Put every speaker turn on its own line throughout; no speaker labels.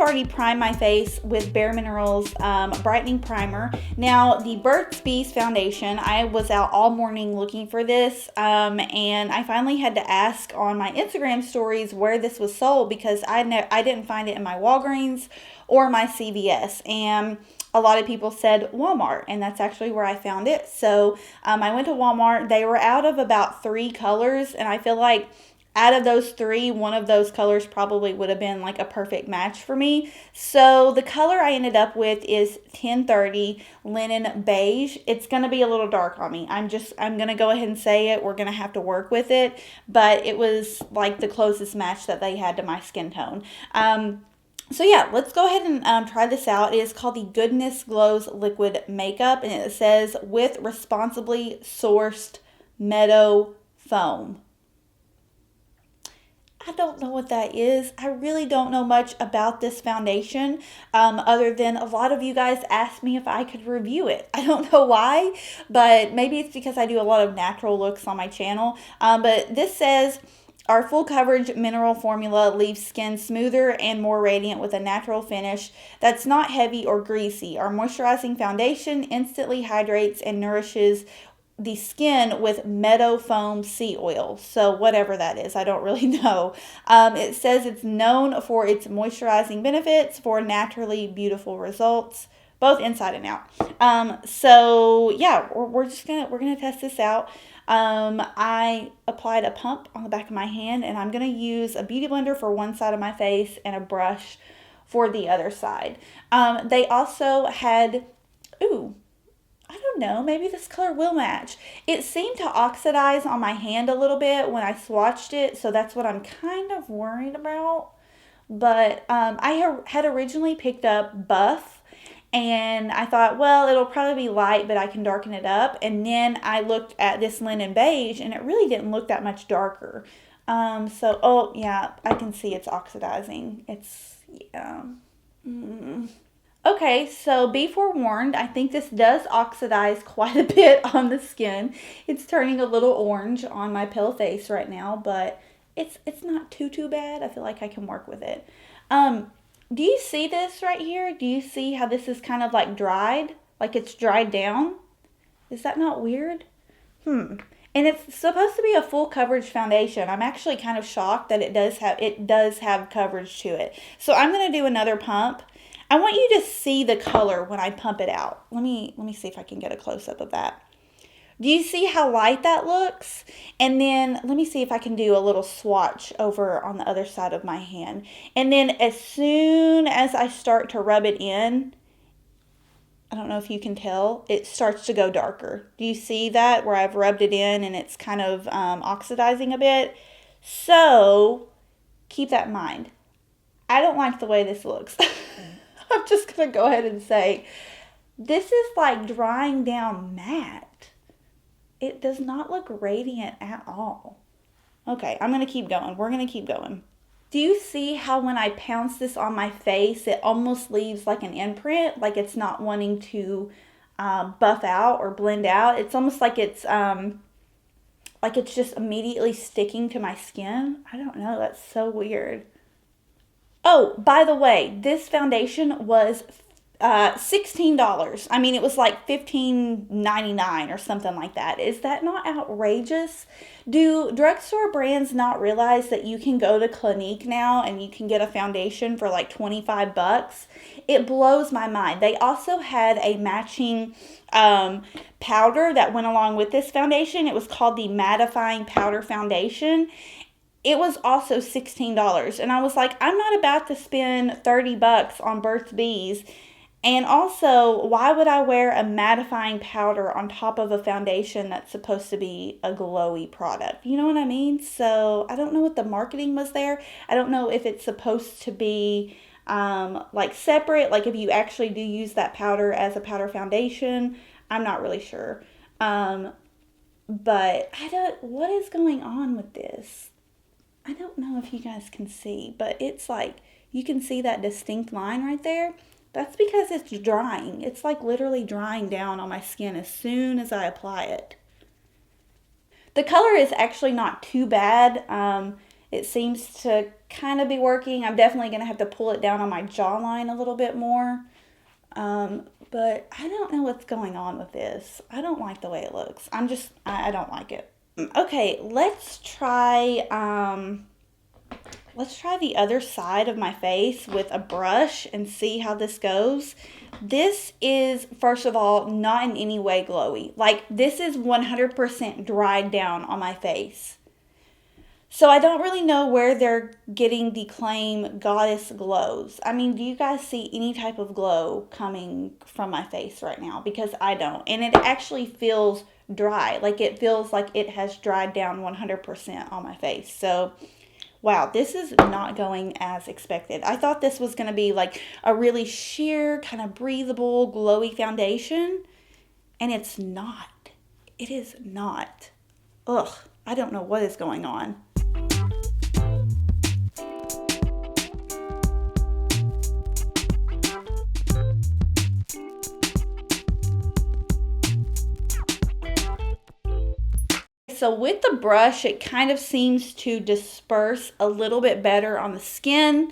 already primed my face with Bare Minerals Brightening Primer. Now, the Burt's Bees foundation, I was out all morning looking for this, and I finally had to ask on my Instagram stories where this was sold because I didn't find it in my Walgreens or my CVS, and a lot of people said Walmart, and that's actually where I found it. So I went to Walmart. They were out of about 3 colors, and I feel like out of those 3, one of those colors probably would have been like a perfect match for me. So the color I ended up with is 1030 Linen Beige. It's going to be a little dark on me. I'm going to go ahead and say it. We're going to have to work with it, but it was like the closest match that they had to my skin tone. So yeah, let's go ahead and try this out. It is called the Goodness Glows Liquid Makeup, and it says with responsibly sourced meadow foam. I don't know what that is. I really don't know much about this foundation other than a lot of you guys asked me if I could review it. I don't know why, but maybe it's because I do a lot of natural looks on my channel. But this says, our full coverage mineral formula leaves skin smoother and more radiant with a natural finish that's not heavy or greasy. Our moisturizing foundation instantly hydrates and nourishes the skin with meadow foam sea oil. So whatever that is, I don't really know. It says it's known for its moisturizing benefits for naturally beautiful results, both inside and out. So yeah, we're gonna test this out. I applied a pump on the back of my hand, and I'm gonna use a beauty blender for one side of my face and a brush for the other side. They also had, I don't know, maybe this color will match. It seemed to oxidize on my hand a little bit when I swatched it, so that's what I'm kind of worried about. But I had originally picked up Buff, and I thought, well, it'll probably be light, but I can darken it up. And then I looked at this Linen Beige, and it really didn't look that much darker. Oh, yeah, I can see it's oxidizing. Yeah. Okay, so be forewarned, I think this does oxidize quite a bit on the skin. It's turning a little orange on my pale face right now, but it's not too bad. I feel like I can work with it. Do you see this right here? Do you see how this is kind of like dried? Like it's dried down? Is that not weird? And it's supposed to be a full coverage foundation. I'm actually kind of shocked that it does have coverage to it. So I'm going to do another pump. I want you to see the color when I pump it out. Let me see if I can get a close-up of that. Do you see how light that looks? And then let me see if I can do a little swatch over on the other side of my hand. And then as soon as I start to rub it in, I don't know if you can tell, it starts to go darker. Do you see that where I've rubbed it in and it's kind of oxidizing a bit? So keep that in mind. I don't like the way this looks. I'm just going to go ahead and say, this is like drying down matte. It does not look radiant at all. Okay, I'm going to keep going. We're going to keep going. Do you see how when I pounce this on my face, it almost leaves like an imprint, like it's not wanting to buff out or blend out? It's almost like it's just immediately sticking to my skin. I don't know, that's so weird. Oh, by the way, this foundation was $16. I mean, it was like $15.99 or something like that. Is that not outrageous? Do drugstore brands not realize that you can go to Clinique now and you can get a foundation for like $25? It blows my mind. They also had a matching powder that went along with this foundation. It was called the Mattifying Powder Foundation. It was also $16. And I was like, I'm not about to spend $30 on Burt's Bees. And also, why would I wear a mattifying powder on top of a foundation that's supposed to be a glowy product? You know what I mean? So I don't know what the marketing was there. I don't know if it's supposed to be like separate, like if you actually do use that powder as a powder foundation. I'm not really sure. But what is going on with this? I don't know if you guys can see, but it's like, you can see that distinct line right there. That's because it's drying. It's like literally drying down on my skin as soon as I apply it. The color is actually not too bad. It seems to kind of be working. I'm definitely going to have to pull it down on my jawline a little bit more. But I don't know what's going on with this. I don't like the way it looks. I don't like it. Okay, let's try the other side of my face with a brush and see how this goes. This is, first of all, not in any way glowy. Like, this is 100% dried down on my face. So I don't really know where they're getting the claim goddess glows. I mean, do you guys see any type of glow coming from my face right now? Because I don't. And it actually feels dry. Like, it feels like it has dried down 100% on my face. So, wow, this is not going as expected. I thought this was going to be like a really sheer, kind of breathable, glowy foundation. And it's not. It is not. Ugh, I don't know what is going on. So with the brush, it kind of seems to disperse a little bit better on the skin.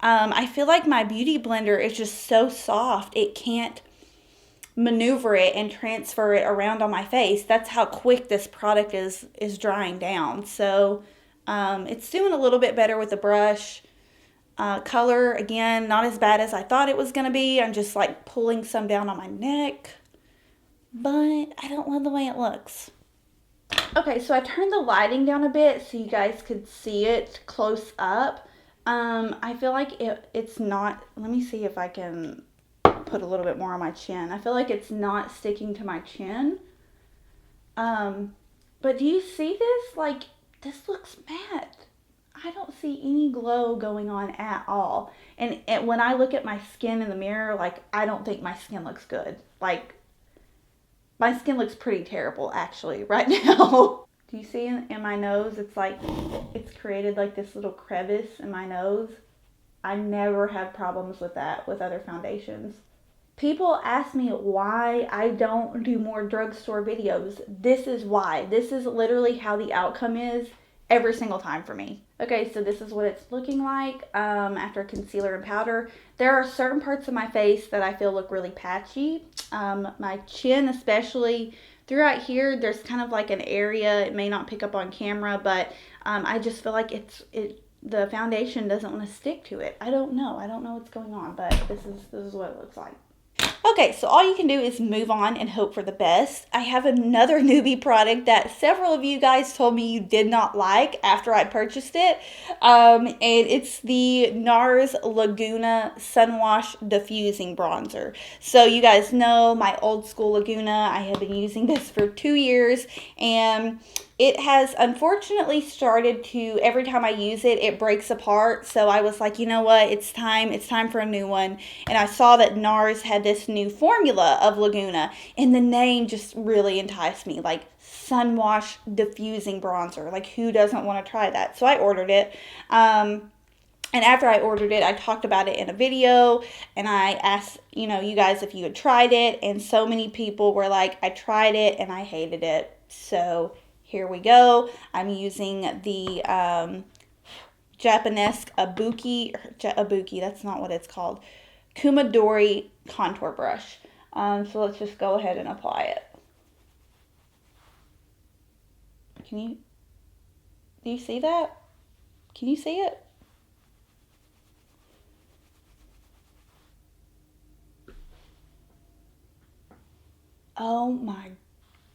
I feel like my beauty blender is just so soft, it can't maneuver it and transfer it around on my face. That's how quick this product is drying down. So it's doing a little bit better with the brush. Color, again, not as bad as I thought it was going to be. I'm just like pulling some down on my neck. But I don't love the way it looks. Okay, so I turned the lighting down a bit so you guys could see it close up. I feel like it's not, let me see if I can put a little bit more on my chin. I feel like it's not sticking to my chin. But do you see this? Like, this looks matte. I don't see any glow going on at all. And when I look at my skin in the mirror, like, I don't think my skin looks good. Like, my skin looks pretty terrible, actually, right now. Do you see in my nose? It's like, it's created like this little crevice in my nose. I never have problems with that with other foundations. People ask me why I don't do more drugstore videos. This is why. This is literally how the outcome is every single time for me. Okay, so this is what it's looking like after concealer and powder. There are certain parts of my face that I feel look really patchy. My chin especially. Throughout here, there's kind of like an area, it may not pick up on camera, but I just feel like the foundation doesn't want to stick to it. I don't know what's going on, but this is what it looks like. Okay, so all you can do is move on and hope for the best. I have another newbie product that several of you guys told me you did not like after I purchased it. And it's the NARS Laguna Sunwash Diffusing Bronzer. So you guys know my old school Laguna. I have been using this for 2 years, and it has unfortunately started to, every time I use it, it breaks apart. So I was like, you know what, it's time for a new one. And I saw that NARS had this new formula of Laguna, and the name just really enticed me, like Sunwash Diffusing Bronzer. Like, who doesn't want to try that? So I ordered it. And after I ordered it, I talked about it in a video, and I asked, you guys if you had tried it, and so many people were like, I tried it and I hated it. So here we go. I'm using the Japanese Abuki, that's not what it's called, Kumadori contour brush. So let's just go ahead and apply it. Do you see that? Can you see it? Oh my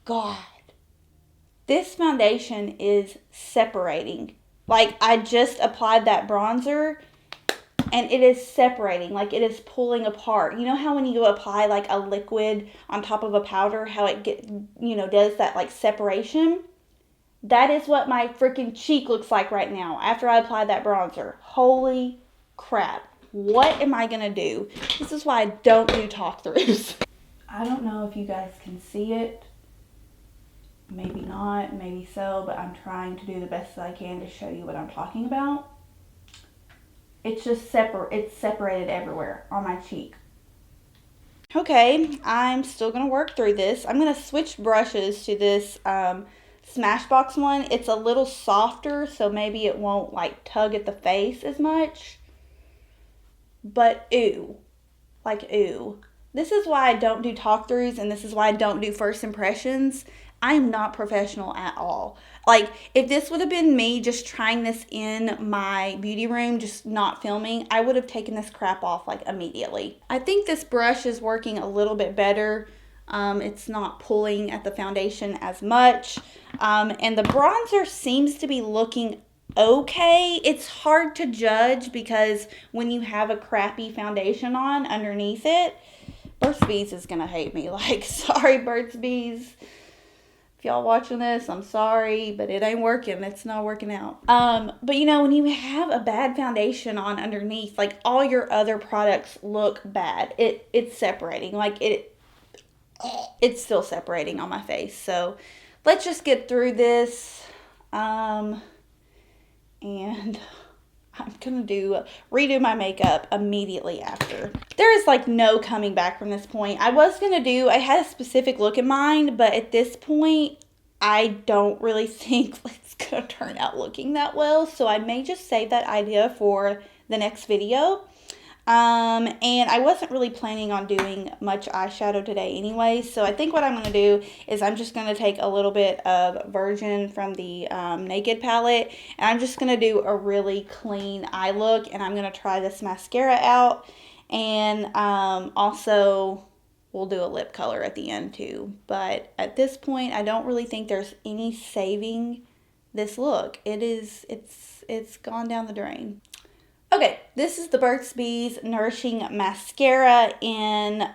God. This foundation is separating. Like, I just applied that bronzer and it is separating. Like, it is pulling apart. You know how when you apply like a liquid on top of a powder, how it does that like separation? That is what my freaking cheek looks like right now after I applied that bronzer. Holy crap. What am I gonna do? This is why I don't do talk-throughs. I don't know if you guys can see it. Maybe not, maybe so, but I'm trying to do the best that I can to show you what I'm talking about. It's just it's separated everywhere on my cheek. Okay, I'm still going to work through this. I'm going to switch brushes to this Smashbox one, it's a little softer, so maybe it won't like tug at the face as much. But ooh, like ooh. This is why I don't do talk throughs, and this is why I don't do first impressions. I am not professional at all. Like, if this would have been me just trying this in my beauty room, just not filming, I would have taken this crap off like immediately. I think this brush is working a little bit better. It's not pulling at the foundation as much. And the bronzer seems to be looking okay. It's hard to judge because when you have a crappy foundation on underneath it, Burt's Bees is gonna hate me. Like, sorry, Burt's Bees. If y'all watching this, I'm sorry, but it ain't working. It's not working out. But you know, when you have a bad foundation on underneath, like all your other products look bad. It's separating. Like it's still separating on my face. So let's just get through this. And I'm going to redo my makeup immediately after. There is like no coming back from this point. I had a specific look in mind, but at this point, I don't really think it's going to turn out looking that well. So I may just save that idea for the next video. And I wasn't really planning on doing much eyeshadow today anyway, so I think what I'm going to do is I'm just going to take a little bit of Virgin from the Naked palette, and I'm just going to do a really clean eye look, and I'm going to try this mascara out, and also we'll do a lip color at the end too. But at this point, I don't really think there's any saving this look. It's gone down the drain. Okay, this is the Burt's Bees Nourishing Mascara in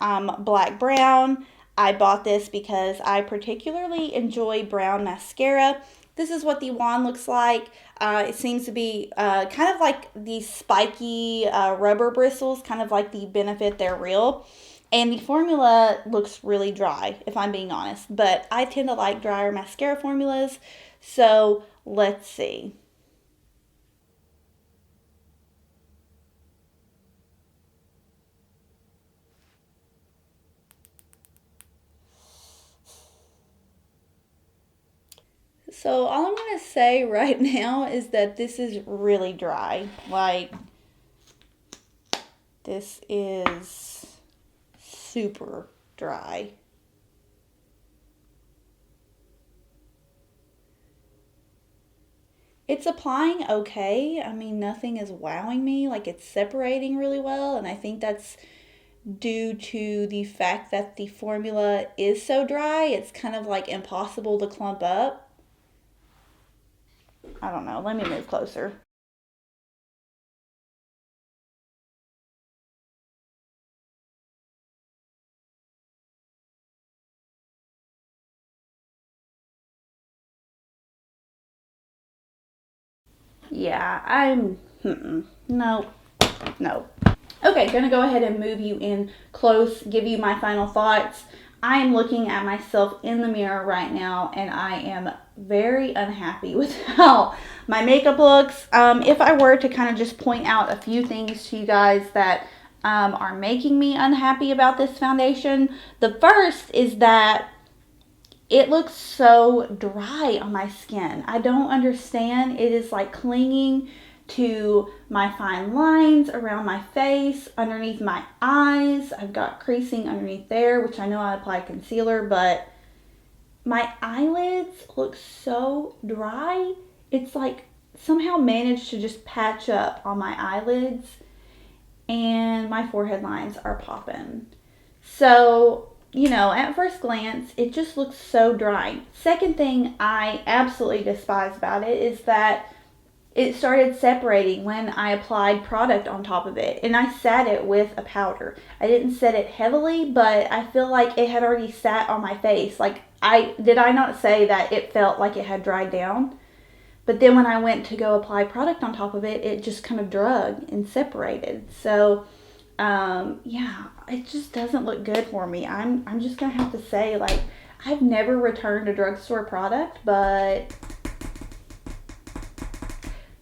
Black Brown. I bought this because I particularly enjoy brown mascara. This is what the wand looks like. It seems to be kind of like these spiky rubber bristles, kind of like the Benefit They're Real. And the formula looks really dry, if I'm being honest. But I tend to like drier mascara formulas, so let's see. So all I'm going to say right now is that this is really dry. Like, this is super dry. It's applying okay. I mean, nothing is wowing me. Like, it's separating really well, and I think that's due to the fact that the formula is so dry. It's kind of like impossible to clump up. I don't know. Let me move closer. Yeah, no. Okay, gonna go ahead and move you in close, give you my final thoughts. I am looking at myself in the mirror right now, and I am very unhappy with how my makeup looks. If I were to kind of just point out a few things to you guys that are making me unhappy about this foundation, the first is that it looks so dry on my skin. I don't understand. It is like clinging to my fine lines around my face, underneath my eyes. I've got creasing underneath there, which I know I applied concealer, but my eyelids look so dry. It's like somehow managed to just patch up on my eyelids, and my forehead lines are popping. So, you know, at first glance, it just looks so dry. Second thing I absolutely despise about it is that it started separating when I applied product on top of it, and I sat it with a powder. I didn't set it heavily, but I feel like it had already sat on my face. Like, did I not say that it felt like it had dried down? But then when I went to go apply product on top of it, it just kind of drug and separated. So, yeah, it just doesn't look good for me. I'm just gonna have to say, like, I've never returned a drugstore product, but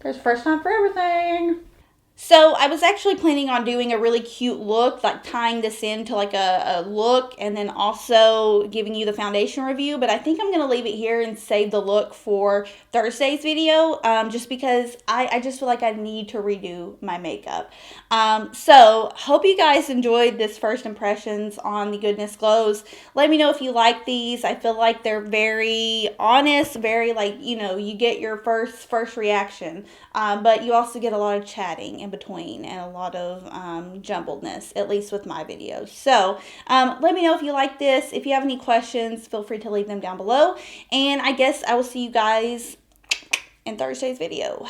there's first time for everything. So I was actually planning on doing a really cute look, like tying this into like a look and then also giving you the foundation review. But I think I'm going to leave it here and save the look for Thursday's video, just because I just feel like I need to redo my makeup. So hope you guys enjoyed this first impressions on the Goodness Glows. Let me know if you like these. I feel like they're very honest, very like, you know, you get your first reaction, but you also get a lot of chatting in between and a lot of jumbledness, at least with my videos. So let me know if you like this. If you have any questions, feel free to leave them down below. And I guess I will see you guys in Thursday's video.